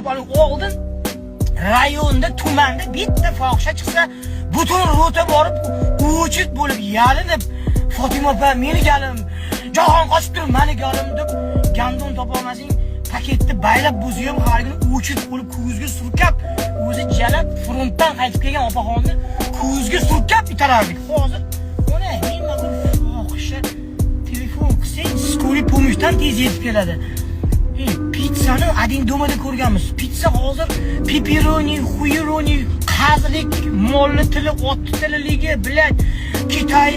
oldin rayonda, tumanda bitta fohisha chiqsa, butun rota borib, o'chit bo'lib yalinib, Fatima opa meni galim, Jahon qochib turib meni galim deb gandon topolmasing, paketni baylab bo'ziyam har kuni o'chit bo'lib ko'zga surkab, o'zi jalab frontdan qaytib kelgan opaxonni ko'zga surkab itarardik. Hozir ona nima bu fohisha telefon qilsang, skoriy pomishdan tez yetib keladi. Pizzani adin domada ko'rganmiz. Pizza hozir pepperoni, xuyuroni, qazlik, molli tili, otli tililigi, bilat, Kitay,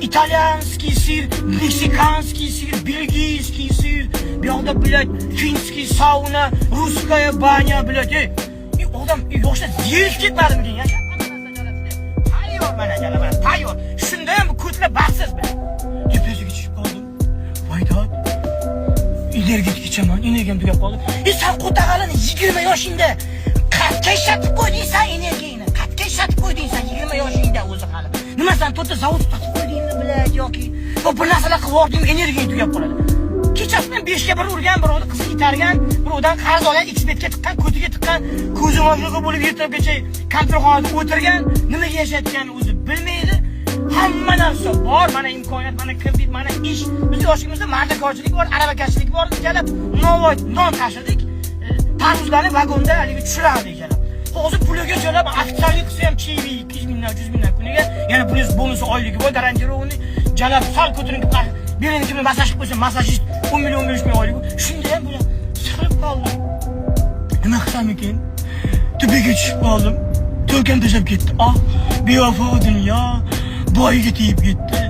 italyanskiy sir, meksikanskiy sir, belgiyskiy sir, bu yoqda bilat, finskiy sauna, ruskaya banya bilat. Odam yoshlar zerikib ketmadimi degan. Tayyor mana jalaman, tayyor. Shunda ham ko'tlab baxtsiz bilan. Tepasiga chiqib qoldim. Voydat. Energetik ichaman, energiyam tugab qoldi. Sen qo'tag'alini 20 yoshingda qatga ishlatib qo'yding sen energiyani. Qatga ishlatib qo'yding sen 20 yoshingda o'zi hali. Nima sen to'rtta zavod tutib qo'ydingmi biladi yoki bir narsalar qilib yording, energiyang tugab qoladi. Kechasidan 5 ga bir urgan, birovni qizni itargan, birovdan qarz olgan, ekspetga tiqqan, ko'tiga tiqqan, ko'zi mashg'ul bo'lib ertalabgacha kompyuterxonada o'tirgan, nimaga yashayotganini o'zi bilmaydi. Hamma narsa bor, mana imkoniyat, mana kredit, mana ish. Biz yoshligimizda mardakorchilik bor, aravakashchilik bor, jalab non tashirdik. Tarvuzlarni vagonda haligi tushirardik jalab. Hozir puliga jalab aktyorlik qilsa ham chivi 200 mingdan 100 mingdan kuniga, yana plus bonus oyligi bor, garantirovni jalab sal ko'tarinki birini kimni masaj qilib qo'ysa, masajist 10 million 15 ming oyligi. Shunda ham bular siqilib qoldim. Nima qilsam ekan? Tubiga tushib qoldim. To'kam tashab ketdi. Bevafo dunyo. Boyga tegib ketdi.